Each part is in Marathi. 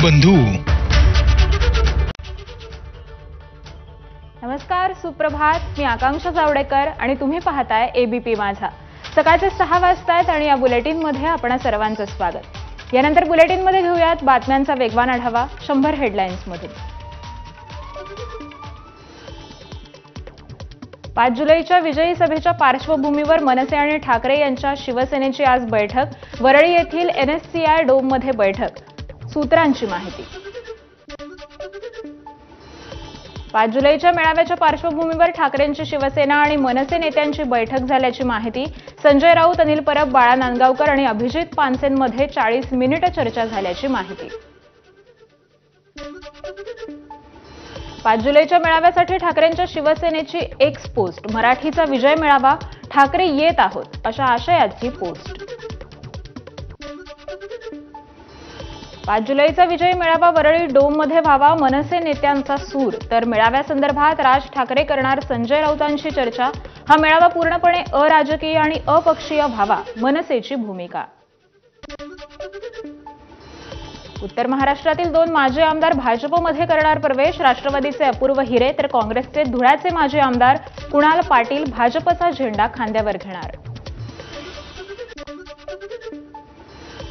बंधू. नमस्कार, सुप्रभात. मी आकांक्षा जावडेकर आणि तुम्ही पाहताय एबीपी माझा. सकाळचे 6 वाजतायत आणि या बुलेटिन मध्ये आपणा सर्वांचं स्वागत. यानंतर बुलेटिन मध्ये घेऊयात बातम्यांचा वेगवान आढावा 100 हेडलाईन्स मधून. 5 जुलैच्या विजयी सभेच्या पार्श्वभूमीवर मनसे आणि ठाकरे यांच्या शिवसेनेची आज बैठक. वरळी येथील NSCI डोममध्ये बैठक. सूत्रांची माहिती. 5 जुलैच्या मेळाव्याच्या पार्श्वभूमीवर ठाकरेंची शिवसेना आणि मनसे नेत्यांची बैठक झाल्याची माहिती. संजय राऊत, अनिल परब, बाळा नांदगावकर आणि अभिजित पानसेंमध्ये 40 मिनिटे चर्चा झाल्याची माहिती. 5 जुलैच्या मेळाव्यासाठी ठाकरेंच्या शिवसेनेची एक्स पोस्ट. मराठीचा विजय मिळावा, ठाकरे येत आहोत अशा आशयाची पोस्ट. 5 जुलैचा विजयी मेळावा वरळी डोममध्ये व्हावा, मनसे नेत्यांचा सूर. तर मेळाव्यासंदर्भात राज ठाकरे करणार संजय राऊतांशी चर्चा. हा मेळावा पूर्णपणे अराजकीय आणि अपक्षीय व्हावा, मनसेची भूमिका. उत्तर महाराष्ट्रातील 2 माजी आमदार भाजपमध्ये करणार प्रवेश. राष्ट्रवादीचे अपूर्व हिरे तर काँग्रेसचे धुळ्याचे माजी आमदार कुणाल पाटील भाजपचा झेंडा खांद्यावर घेणार.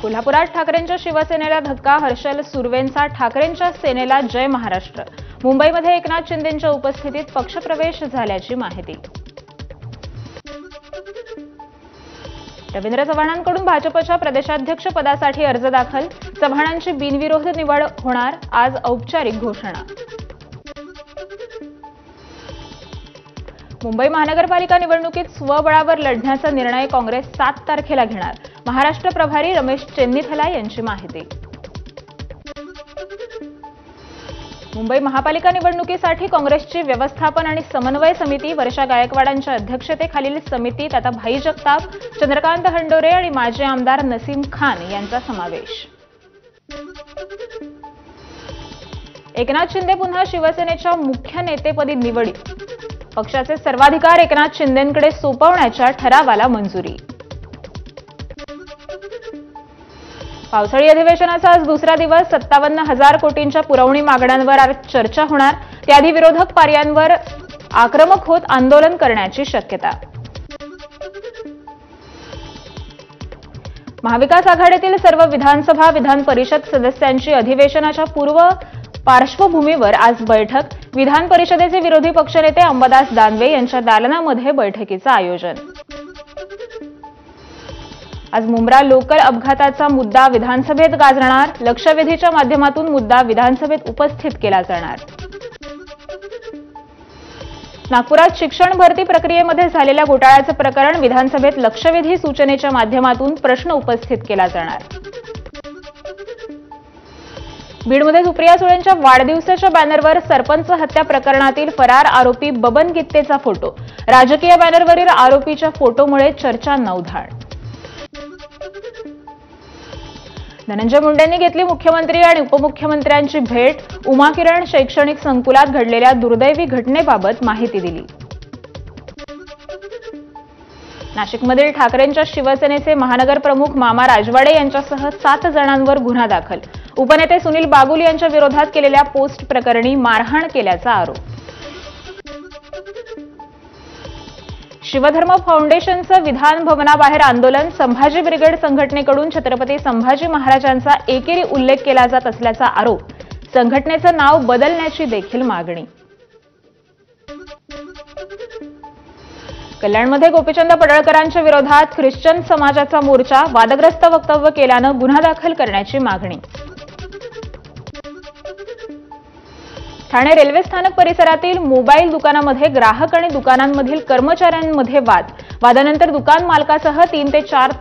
कोल्हापुरात ठाकरेंच्या शिवसेनेला धक्का. हर्षल सुर्वेंचा ठाकरेंच्या सेनेला जय महाराष्ट्र. मुंबईमध्ये एकनाथ शिंदेंच्या उपस्थितीत पक्षप्रवेश झाल्याची माहिती. रवींद्र चव्हाणांकडून भाजपच्या प्रदेशाध्यक्ष पदासाठी अर्ज दाखल. चव्हाणांची बिनविरोध निवड होणार. आज औपचारिक घोषणा. मुंबई महानगरपालिका निवडणुकीत स्वबळावर लढण्याचा निर्णय काँग्रेस 7 तारखेला घेणार. महाराष्ट्र प्रभारी रमेश चेन्नीथला यांची माहिती. मुंबई महापालिका निवडणुकीसाठी काँग्रेसची व्यवस्थापन आणि समन्वय समिती. वर्षा गायकवाडांच्या अध्यक्षतेखालील समितीत आता भाई जगताप, चंद्रकांत हंडोरे आणि माजी आमदार नसीम खान यांचा समावेश. एकनाथ शिंदे पुन्हा शिवसेनेच्या मुख्य नेतेपदी निवडीत. पक्षाचे सर्वाधिकार एकनाथ शिंदेंकडे सोपवण्याच्या ठरावाला मंजुरी. पावसाळी अधिवेशनाचा आज दुसरा दिवस. 57,000 कोटींच्या पुरवणी मागण्यांवर आज चर्चा होणार. त्याआधी विरोधक पर्यायांवर आक्रमक होत आंदोलन करण्याची शक्यता. महाविकास आघाडीतील सर्व विधानसभा विधान परिषद सदस्यांची अधिवेशनाच्या पूर्व पार्श्वभूमीवर आज बैठक. विधान परिषदेचे विरोधी पक्षनेते अंबादास दानवे यांच्या दालनामध्ये बैठकीचं आयोजन. आज मुंब्रा लोकल अपघाताचा मुद्दा विधानसभेत गाजणार. लक्षवेधीच्या माध्यमातून मुद्दा विधानसभेत उपस्थित केला जाणार. नागपुरात शिक्षण भरती प्रक्रियेमध्ये झालेल्या घोटाळ्याचं प्रकरण. विधानसभेत लक्षवेधी सूचनेच्या माध्यमातून प्रश्न उपस्थित केला जाणार. बीडमध्ये सुप्रिया सुळेंच्या वाढदिवसाच्या बॅनरवर सरपंच हत्या प्रकरणातील फरार आरोपी बबन गित्तेचा फोटो. राजकीय बॅनरवरील आरोपीच्या फोटोमुळे चर्चांना उधाण. धनंजय मुंडेंनी घेतली मुख्यमंत्री आणि उपमुख्यमंत्र्यांची भेट. उमा किरण शैक्षणिक संकुलात घडलेल्या दुर्दैवी घटनेबाबत माहिती दिली. नाशिकमधील ठाकरेंच्या शिवसेनेचे महानगर प्रमुख मामा राजवाडे यांच्यासह 7 जणांवर गुन्हा दाखल. उपनेते सुनील बागुल यांच्या विरोधात केलेल्या पोस्ट प्रकरणी मारहाण केल्याचा आरोप. शिवधर्म फाउंडेशनचं विधान भवनाबाहेर आंदोलन. संभाजी ब्रिगेड संघटनेकडून छत्रपती संभाजी महाराजांचा एकेरी उल्लेख केला जात असल्याचा आरोप. संघटनेचं नाव बदलण्याची देखील मागणी. कल्याणमध्ये गोपीचंद पडळकरांच्या विरोधात ख्रिश्चन समाजाचा मोर्चा. वादग्रस्त वक्तव्य केल्यानं गुन्हा दाखल करण्याची मागणी. ठाणे रेल्वे स्थानक परिसरातील मोबाईल दुकानामध्ये ग्राहक आणि दुकानांमधील कर्मचाऱ्यांमध्ये वाद. वादानंतर दुकान मालकासह 3 ते 4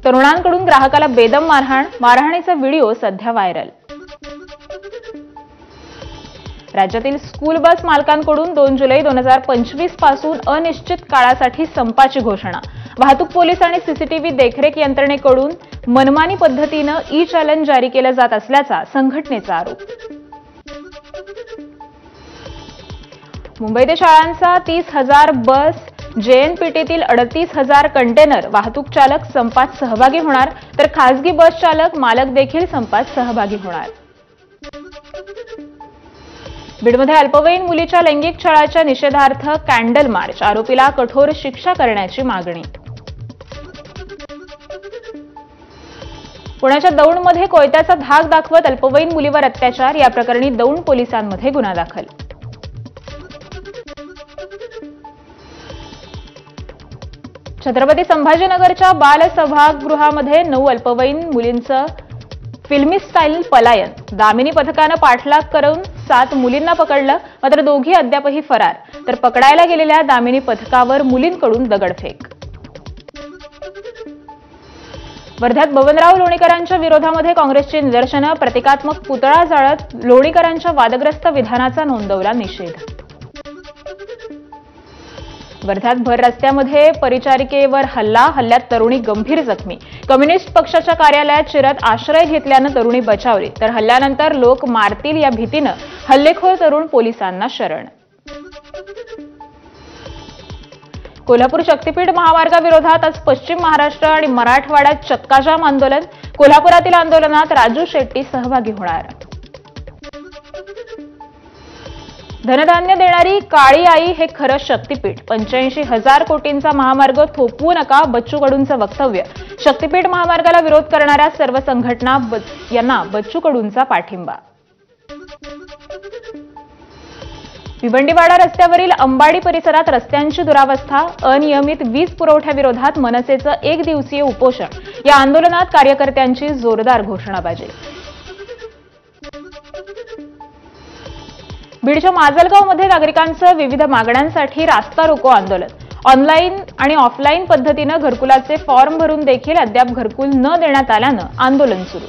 तरुणांकडून ग्राहकाला बेदम मारहाण. मारहाणीचा व्हिडिओ सध्या व्हायरल. राज्यातील स्कूल बस मालकांकडून 2 जुलै 2025 पासून अनिश्चित काळासाठी संपाची घोषणा. वाहतूक पोलीस आणि सीसीटीव्ही देखरेख यंत्रणेकडून मनमानी पद्धतीनं ई-चॅलेंज जारी केलं जात असल्याचा संघटनेचा आरोप. मुंबई ते शाळांचा 30,000 बस JNPTतील 38,000 कंटेनर वाहतूक चालक संपात सहभागी होणार, तर खासगी बस चालक मालक देखील संपात सहभागी होणार. बीडमध्ये अल्पवयीन मुलीच्या लैंगिक छळाच्या निषेधार्थ कॅन्डल मार्च, आरोपीला कठोर शिक्षा करण्याची मागणी. पुण्याच्या दौंडमध्ये कोयत्याचा धाक दाखवत अल्पवयीन मुलीवर अत्याचार, या प्रकरणी दौंड पोलिसांमध्ये गुन्हा दाखल. छत्रपती संभाजीनगरच्या बालसभागृहामध्ये 9 अल्पवयीन मुलींचं फिल्मी स्टाईल पलायन, दामिनी पथकानं पाठलाग करून 7 मुलींना पकडलं, मात्र दोघी अद्यापही फरार, तर पकडायला गेलेल्या दामिनी पथकावर मुलींकडून दगडफेक. वर्ध्यात बबनराव लोणीकरांच्या विरोधामध्ये काँग्रेसची निदर्शनं, प्रतिकात्मक पुतळा जाळत लोणीकरांच्या वादग्रस्त विधानाचा नोंदवला निषेध. वर्ध्यात भर रस्त्यामध्ये परिचारिकेवर हल्ल्यात तरुणी गंभीर जखमी, कम्युनिस्ट पक्षाच्या कार्यालयात शिरत आश्रय घेतल्यानं तरुणी बचावली, तर हल्ल्यानंतर लोक मारतील या भीतीनं हल्लेखोर तरुण पोलिसांना शरण. कोल्हापूर शक्तीपीठ महामार्गाविरोधात आज पश्चिम महाराष्ट्र आणि मराठवाड्यात चक्काजाम आंदोलन, कोल्हापुरातील आंदोलनात राजू शेट्टी सहभागी होणार. धनधान्य देणारी काळी आई हे खरं शक्तीपीठ, 85,000 कोटींचा महामार्ग थोपवू नका, बच्चू कडूंचं वक्तव्य. शक्तीपीठ महामार्गाला विरोध करणाऱ्या सर्व संघटना यांना बच्चू कडूंचा पाठिंबा. भिवंडीवाडा रस्त्यावरील अंबाडी परिसरात रस्त्यांची दुरावस्था, अनियमित वीज पुरवठ्याविरोधात मनसेचं 1 दिवसीय उपोषण, या आंदोलनात कार्यकर्त्यांची जोरदार घोषणाबाजी. बीडच्या माजलगावमध्ये नागरिकांचं विविध मागण्यांसाठी रास्ता रोको आंदोलन, ऑनलाईन आणि ऑफलाईन पद्धतीनं घरकुलाचे फॉर्म भरून देखील अद्याप घरकुल न देण्यात आल्यानं आंदोलन सुरू.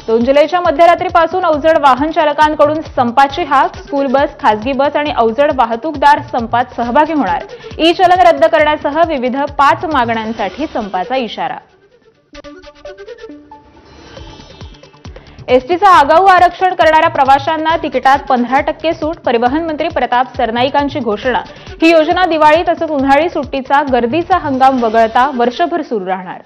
2 जुलैच्या मध्यरात्रीपासून अवजड वाहन चालकांकडून संपाची हाक, स्कूल बस, खासगी बस आणि अवजड वाहतूकदार संपात सहभागी होणार. ई चलन रद्द करण्यासह विविध 5 मागण्यांसाठी संपाचा इशारा. एसटीचं आगाऊ आरक्षण करणाऱ्या प्रवाशांना तिकिटात 15% सूट, परिवहन मंत्री प्रताप सरनाईकांची घोषणा. ही योजना दिवाळी तसंच उन्हाळी सुट्टीचा गर्दीचा हंगाम वगळता वर्षभर सुरू राहणार.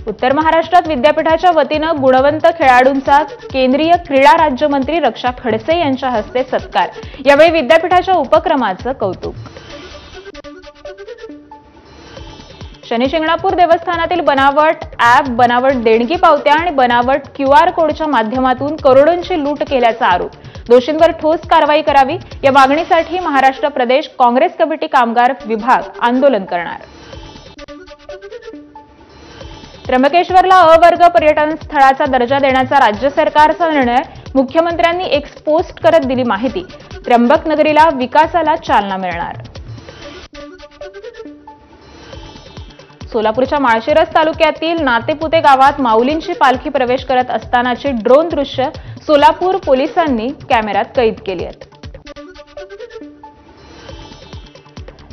उत्तर महाराष्ट्रात विद्यापीठाच्या वतीनं गुणवंत खेळाडूंचा केंद्रीय क्रीडा राज्यमंत्री रक्षा खडसे यांच्या हस्ते सत्कार, यावेळी विद्यापीठाच्या उपक्रमाचं कौतुक. शनी शिंगणापूर देवस्थानातील बनावट ॲप, बनावट देणगी पावत्या आणि बनावट QR कोडच्या माध्यमातून करोडोंची लूट केल्याचा आरोप, दोषींवर ठोस कारवाई करावी, या मागणीसाठी महाराष्ट्र प्रदेश काँग्रेस कमिटी कामगार विभाग आंदोलन करणार. त्र्यंबकेश्वरला अ वर्ग पर्यटन स्थळाचा दर्जा देण्याचा राज्य सरकारचा निर्णय, मुख्यमंत्र्यांनी एक पोस्ट करत दिली माहिती. त्र्यंबक नगरीला विकासाला चालना मिळणार. सोलापूरच्या माळशिरस तालुक्यातील नातेपुते गावात माऊलींची पालखी प्रवेश करत असतानाची ड्रोन दृश्य सोलापूर पोलिसांनी कॅमेऱ्यात कैद केली आहेत.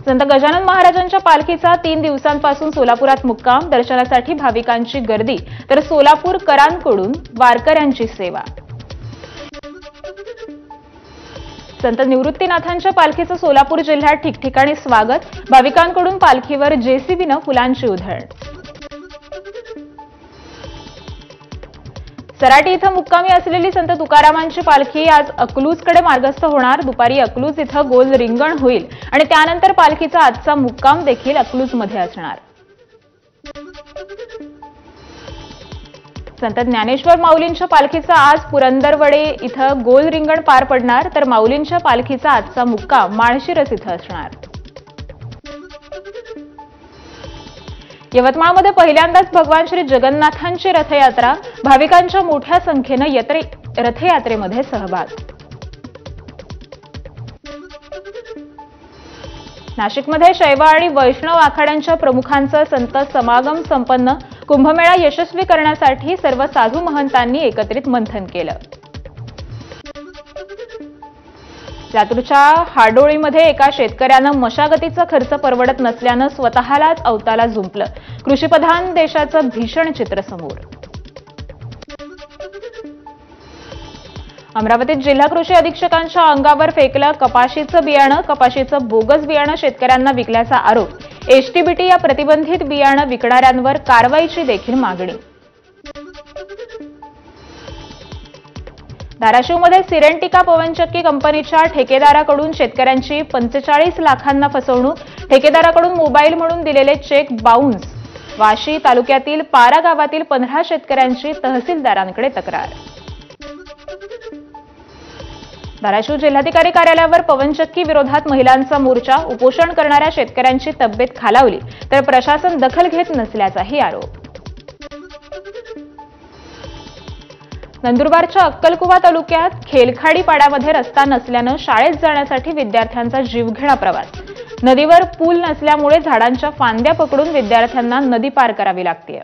संत गजानन महाराजांच्या पालखीचा 3 दिवसांपासून सोलापुरात मुक्काम, दर्शनासाठी भाविकांची गर्दी, तर सोलापूरकरांकडून वारकऱ्यांची सेवा. संत निवृत्तीनाथांच्या पालखीचं सोलापूर जिल्ह्यात ठिकठिकाणी स्वागत, भाविकांकडून पालखीवर JCBनं फुलांची उधळण. सराटी इथं मुक्कामी असलेली संत तुकारामांची पालखी आज अकलूजकडे मार्गस्थ होणार. दुपारी अकलूज इथं गोल रिंगण होईल आणि त्यानंतर पालखीचा आजचा मुक्काम देखील अकलूजमध्ये असणार. संत ज्ञानेश्वर माऊलींच्या पालखीचा आज पुरंदरवडे इथं गोल रिंगण पार पडणार, तर माऊलींच्या पालखीचा आजचा मुक्काम माळशिरस इथं असणार. यवतमाळमध्ये पहिल्यांदाच भगवान श्री जगन्नाथांची रथयात्रा, भाविकांच्या मोठ्या संख्येनं रथयात्रेमध्ये सहभाग. नाशिकमध्ये शैव आणि वैष्णव आखाड्यांच्या प्रमुखांचं संत समागम संपन्न, कुंभमेळा यशस्वी करण्यासाठी सर्व साधू महंतांनी एकत्रित मंथन केलं. लातूरच्या हाडोळीमध्ये एका शेतकऱ्यानं मशागतीचा खर्च परवडत नसल्यानं स्वतःलाच अवताला जुंपलं, कृषीप्रधान देशाचं भीषण चित्र समोर. अमरावतीत जिल्हा कृषी अधीक्षकांच्या अंगावर फेकलं कपाशीचं बियाणं. कपाशीचं बोगस बियाणं शेतकऱ्यांना विकल्याचा आरोप. एचटीबीटी या प्रतिबंधित बियाणं विकणाऱ्यांवर कारवाईची देखील मागणी. धाराशिवमध्ये सिरेंटिका पवनचक्की कंपनीच्या ठेकेदाराकडून शेतकऱ्यांची 45 लाखांना फसवणूक. ठेकेदाराकडून मोबाईल म्हणून दिलेले चेक बाउन्स. वाशी तालुक्यातील पारा गावातील 15 शेतकऱ्यांची तहसीलदारांकडे तक्रार. धाराशिव जिल्हाधिकारी कार्यालयावर पवनचक्की विरोधात महिलांचा मोर्चा. उपोषण करणाऱ्या शेतकऱ्यांची तब्येत खालावली तर प्रशासन दखल घेत नसल्याचाही आरोप. नंदुरबारच्या अक्कलकुवा तालुक्यात खेलखाडी पाड्यामध्ये रस्ता नसल्यानं शाळेत जाण्यासाठी विद्यार्थ्यांचा जीवघेणा प्रवास. नदीवर पूल नसल्यामुळे झाडांच्या फांद्या पकडून विद्यार्थ्यांना नदी पार करावी लागते.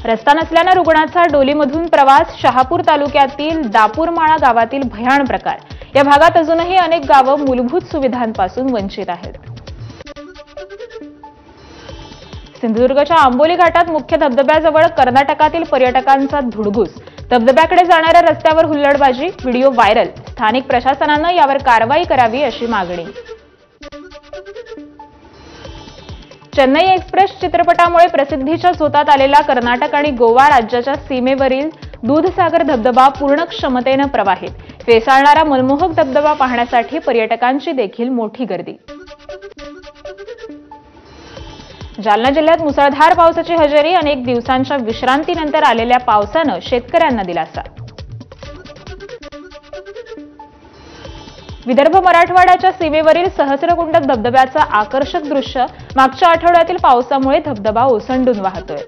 रस्ता नसल्यानं रुग्णाचा डोलीमधून प्रवास. शहापूर तालुक्यातील दापूरमाळा गावातील भयाण प्रकार. या भागात अजूनही अनेक गावं मूलभूत सुविधांपासून वंचित आहेत. सिंधुदुर्गच्या आंबोली घाटात मुख्य धबधब्याजवळ कर्नाटकातील पर्यटकांचा धुडगूस. धबधब्याकडे जाणाऱ्या रस्त्यावर हुल्लडबाजी. Video viral. स्थानिक प्रशासनानं यावर कारवाई करावी अशी मागणी. चेन्नई एक्सप्रेस चित्रपटामुळे प्रसिद्धीच्या झोतात आलेला कर्नाटक आणि गोवा राज्याच्या सीमेवरील दूधसागर धबधबा पूर्ण क्षमतेनं प्रवाहित. फेसाळणारा मनमोहक धबधबा पाहण्यासाठी पर्यटकांची देखील मोठी गर्दी. जालना जिल्ह्यात मुसळधार पावसाची हजेरी. अनेक दिवसांच्या विश्रांतीनंतर आलेल्या पावसानं शेतकऱ्यांना दिलासा. विदर्भ मराठवाड्याच्या सीमेवरील सहस्रकुंड धबधब्याचं आकर्षक दृश्य. मागच्या आठवड्यातील पावसामुळे धबधबा ओसंडून वाहतोय.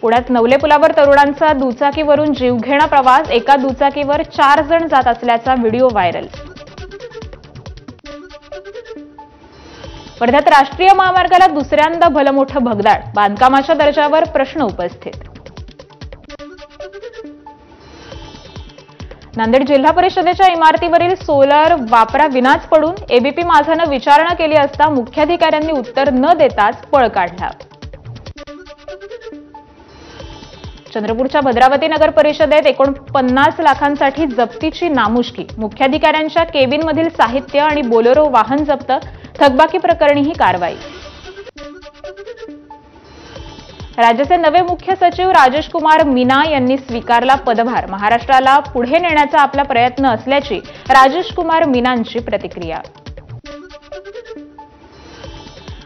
पुण्यात नवले पुलावर तरुणांचा दुचाकीवरून जीवघेणा प्रवास. एका दुचाकीवर 4 जण जात असल्याचा व्हिडिओ व्हायरल. वर्ध्यात राष्ट्रीय महामार्गाला दुसऱ्यांदा भलं मोठं भगदाड. बांधकामाच्या दर्जावर प्रश्न उपस्थित. नांदेड जिल्हा परिषदेच्या इमारतीवरील सोलर वापरा विनाच पडून एबीपी माझानं विचारणा केली असता मुख्याधिकाऱ्यांनी उत्तर न देताच पळ काढला. चंद्रपूरच्या भद्रावती नगर परिषदेत 49 लाखांसाठी जप्तीची नामुष्की. मुख्याधिकाऱ्यांच्या केबिनमधील साहित्य आणि बोलेरो वाहन जप्त. थकबाकी प्रकरणी ही कारवाई. राज्याचे नवे मुख्य सचिव राजेश कुमार मीना यांनी स्वीकारला पदभार. महाराष्ट्राला पुढे नेण्याचा आपला प्रयत्न असल्याची राजेश कुमार मीनांची प्रतिक्रिया.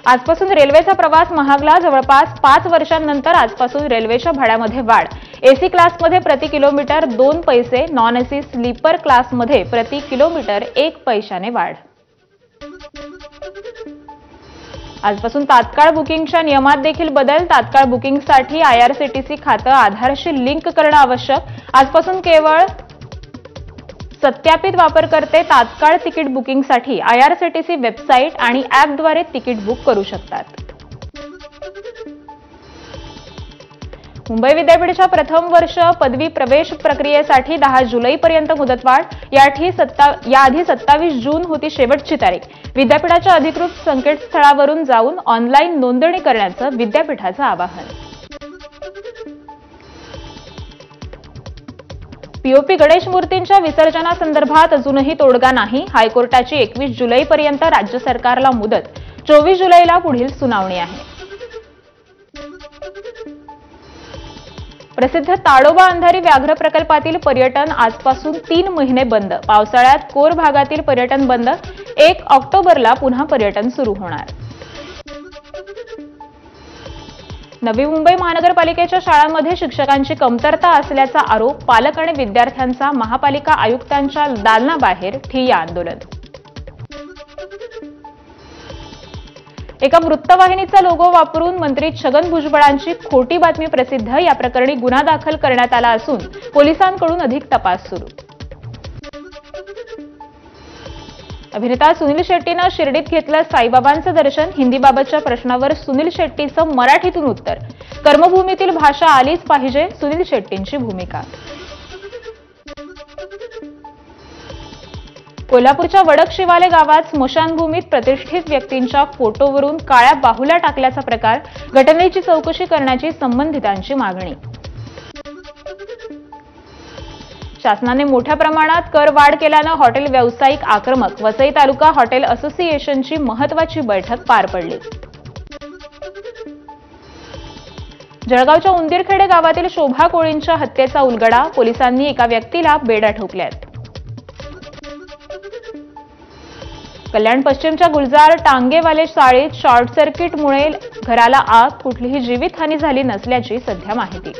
आजपासून रेल्वेचा प्रवास महागला. जवळपास 5 वर्षांनंतर आजपासून रेल्वेच्या भाड्यामध्ये वाढ. एसी क्लासमध्ये प्रति किलोमीटर 2 पैसे. नॉन एसी स्लीपर क्लासमध्ये प्रति किलोमीटर 1 पैशाने वाढ. आजपासून तात्काळ बुकिंगच्या नियमात देखील बदल. तात्काळ बुकिंगसाठी आयआरसीटीसी खातं आधारशी लिंक करणं आवश्यक. आजपासून केवळ सत्यापित वापरकर्ते तात्काळ तिकीट बुकिंगसाठी आयआरसीटीसी वेबसाईट आणि ॲपद्वारे तिकीट बुक करू शकतात. मुंबई विद्यापीठाच्या प्रथम वर्ष पदवी प्रवेश प्रक्रियेसाठी 10 जुलैपर्यंत मुदतवाढ. याआधी 27 जून होती शेवटची तारीख. विद्यापीठाच्या अधिकृत संकेतस्थळावरून जाऊन ऑनलाईन नोंदणी करण्याचं विद्यापीठाचं आवाहन. पीओपी गणेश मूर्तींच्या विसर्जनासंदर्भात अजूनही तोडगा नाही. हायकोर्टाची 21 जुलैपर्यंत राज्य सरकारला मुदत. 24 जुलैला पुढील सुनावणी आहे. प्रसिद्ध ताडोबा अंधारी व्याघ्र प्रकल्पातील पर्यटन आजपासून 3 महिने बंद. पावसाळ्यात कोर भागातील पर्यटन बंद. 1 ऑक्टोबरला पुन्हा पर्यटन सुरू होणार. नवी मुंबई महानगरपालिकेच्या शाळांमध्ये शिक्षकांची कमतरता असल्याचा आरोप. पालक आणि विद्यार्थ्यांचा महापालिका आयुक्तांच्या दालनाबाहेर ठिय्या आंदोलन. एका वृत्तवाहिनीचा लोगो वापरून मंत्री छगन भुजबळांची खोटी बातमी प्रसिद्ध. या प्रकरणी गुन्हा दाखल करण्यात आला असून पोलिसांकडून अधिक तपास सुरू. अभिनेता सुनील शेट्टीनं शिर्डीत घेतलं साईबाबांचं दर्शन. हिंदीबाबतच्या प्रश्नावर सुनील शेट्टीचं मराठीतून उत्तर. कर्मभूमीतील भाषा आलीच पाहिजे, सुनील शेट्टींची भूमिका. कोल्हापूरच्या वडक शिवाले गावात स्मशानभूमीत प्रतिष्ठित व्यक्तींच्या फोटोवरून काळ्या बाहुल्या टाकल्याचा प्रकार, घटनेची चौकशी करण्याची संबंधितांची मागणी. शासनाने मोठ्या प्रमाणात कर वाढ केल्यानं हॉटेल व्यावसायिक आक्रमक. वसई तालुका हॉटेल असोसिएशनची महत्त्वाची बैठक पार पडली. जळगावच्या उंदीरखेडे गावातील शोभा कोळींच्या हत्येचा उलगडा. पोलिसांनी एका व्यक्तीला बेड्या ठोकल्यात. कल्याण पश्चिमच्या गुलजार टांगेवाले शाळेत शॉर्ट सर्किटमुळे घराला आग. कुठलीही जीवितहानी झाली नसल्याची सध्या माहिती.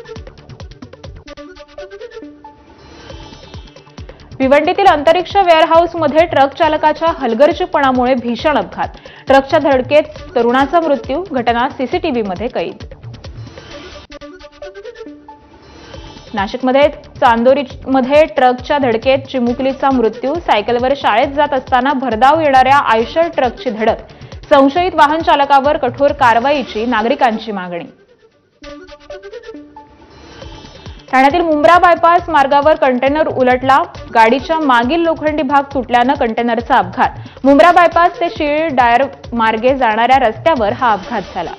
भिवंडीतील अंतरिक्ष वेअरहाऊसमध्ये ट्रक चालकाच्या हलगर्जीपणामुळे भीषण अपघात. ट्रकच्या धडकेत तरुणाचा मृत्यू. घटना सीसीटीव्हीमध्ये कैद. नाशिकमध्ये चांदोरीमध्ये ट्रकच्या धडकेत चिमुकलीचा मृत्यू. सायकलवर शाळेत जात असताना भरधाव येणाऱ्या आयशर ट्रकची धडक. संशयित वाहन चालकावर कठोर कारवाईची नागरिकांची मागणी. ठाण्यातील मुंब्रा बायपास मार्गावर कंटेनर उलटला. गाडीच्या मागील लोखंडी भाग तुटल्यानं कंटेनरचा अपघात. मुंब्रा बायपास ते शीळ डायर मार्गे जाणाऱ्या रस्त्यावर हा अपघात झाला.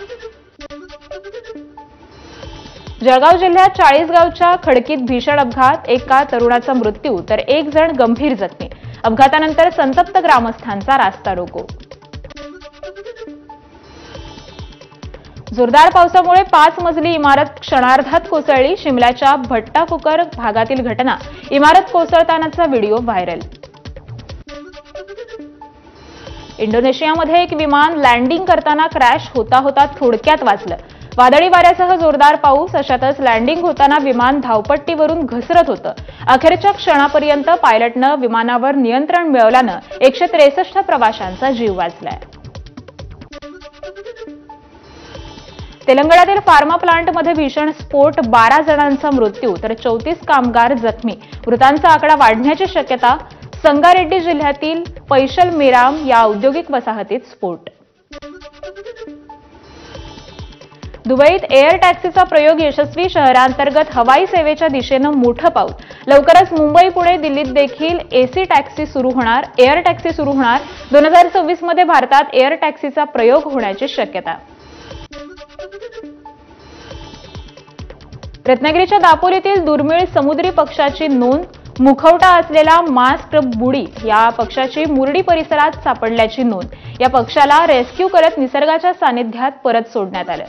जळगाव जिल्ह्यात चाळीसगावच्या खडकीत भीषण अपघात. एका तरुणाचा मृत्यू तर एक जण गंभीर जखमी. अपघातानंतर संतप्त ग्रामस्थांचा रास्ता रोको. जोरदार पावसामुळे 5 मजली इमारत क्षणार्धात कोसळली. शिमल्याच्या भट्टाफुकर भागातील घटना. इमारत कोसळतानाचा व्हिडिओ व्हायरल. इंडोनेशियामध्ये एक विमान लँडिंग करताना क्रॅश होता होता थोडक्यात वाचलं. वादळी वाऱ्यासह जोरदार पाऊस. अशातच लँडिंग होताना विमान धावपट्टीवरून घसरत होतं. अखेरच्या क्षणापर्यंत पायलटनं विमानावर नियंत्रण मिळवल्यानं 163 प्रवाशांचा जीव वाचलाय. तेलंगणातील फार्मा प्लांटमध्ये भीषण स्फोट. 12 जणांचा मृत्यू तर 34 कामगार जखमी. मृतांचा आकडा वाढण्याची शक्यता. संगारेड्डी जिल्ह्यातील पैशल मिराम या औद्योगिक वसाहतीत स्फोट. दुबईत एअर टॅक्सीचा प्रयोग यशस्वी. शहरांतर्गत हवाई सेवेच्या दिशेनं मोठं पाऊल. लवकरच मुंबई, पुणे, दिल्लीत देखील एसी टॅक्सी सुरू होणार. एअर टॅक्सी सुरू होणार. 2026 मध्ये भारतात एअर टॅक्सीचा प्रयोग होण्याची शक्यता. रत्नागिरीच्या दापोलीतील दुर्मिळ समुद्री पक्षाची नोंद. मुखवटा असलेला मास्क बुडी या पक्षाची मुरडी परिसरात सापडल्याची नोंद. या पक्षाला रेस्क्यू करत निसर्गाच्या सानिध्यात परत सोडण्यात आलं.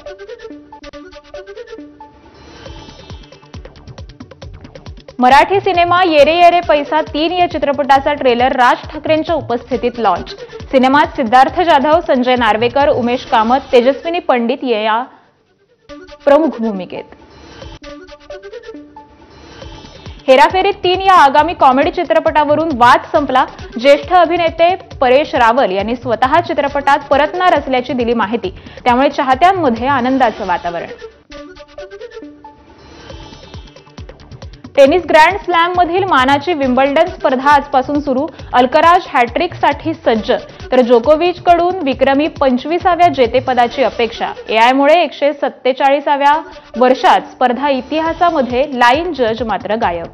मराठी सिनेमा येरे येरे पैसा 3 या चित्रपटाचा ट्रेलर राज ठाकरेंच्या उपस्थितीत लॉन्च. सिनेमात सिद्धार्थ जाधव, संजय नार्वेकर, उमेश कामत, तेजस्विनी पंडित या प्रमुख भूमिकेत. हेराफेरी 3 या आगामी कॉमेडी चित्रपटावरून वाद संपला. ज्येष्ठ अभिनेते परेश रावल यांनी स्वतः चित्रपटात परतणार असल्याची दिली माहिती. त्यामुळे चाहत्यांमध्ये आनंदाचं वातावरण. टेनिस ग्रँड स्लॅममधील मानाची विम्बल्डन स्पर्धा आजपासून सुरू. अल्कराज हॅट्रिकसाठी सज्ज तर जोकोविचकडून विक्रमी 25व्या जेतेपदाची अपेक्षा. एआयमुळे 147व्या वर्षात स्पर्धा इतिहासामध्ये लाईन जज मात्र गायब.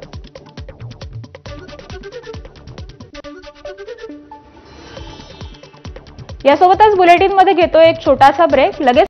यासोबतच बुलेटिनमध्ये घेतो एक छोटासा ब्रेक. लगेच